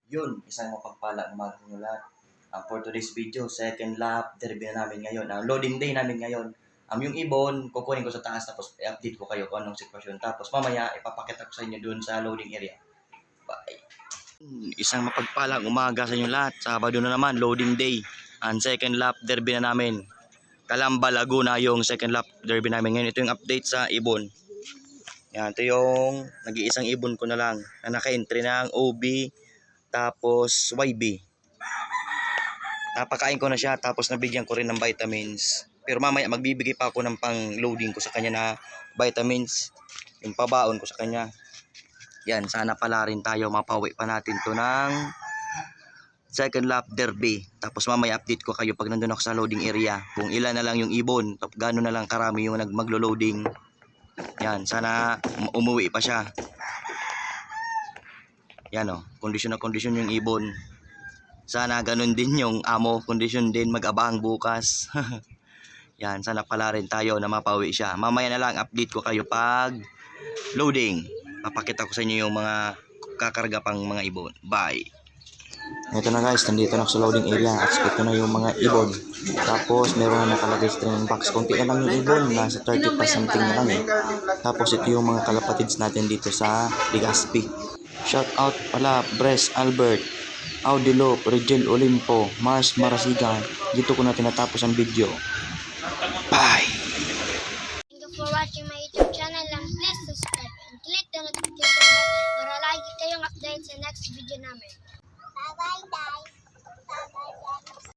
Yun, isang mapagpalang umaga sa inyo lahat. For today's video, second lap, derby na namin ngayon. Loading day namin ngayon. Yung ibon, kukunin ko sa taas tapos i-update ko kayo kung anong sitwasyon. Tapos mamaya, ipapakita ko sa inyo dun sa loading area. Bye! Isang mapagpalang umaga sa inyo lahat. Sabado na naman, loading day. Ang second lap, derby na namin. Calamba, Laguna yung second lap derby namin ngayon. Ito yung update sa ibon. Yan, ito yung nag-iisang ibon ko na lang na naka-entry ng OB tapos YB. Napakain ko na siya tapos nabigyan ko rin ng vitamins. Pero mamaya magbibigay pa ako ng pang-loading ko sa kanya na vitamins. Yung pabaon ko sa kanya. Yan, sana pala rin tayo mapauwi pa natin to ng second lap derby. Tapos mamaya update ko kayo pag nandun ako sa loading area. Kung ilan na lang yung ibon, gano'n na lang karami yung maglo-loading. Yan, sana umuwi pa siya. Yan o, kondisyon na kondisyon yung ibon. Sana ganun din yung amo, kondisyon din mag-abang bukas. Yan, sana pala rin tayo na mapauwi siya. Mamaya na lang update ko kayo pag loading. Papakita ko sa inyo yung mga kakarga pang mga ibon. Bye! Ito na guys, nandito na sa loading area at ito na yung mga ibon. Tapos meron na nakalagay sa training box. Konti na lang yung ibon, nasa 30 pa something na lang eh. Tapos ito yung mga kalapatids natin dito sa Legazpi. Shout out pala Bres Albert, Audilop, Regel Olimpo, Mars Marasigan. Dito ko na tinatapos ang video. Bye! Thank you for watching my YouTube channel.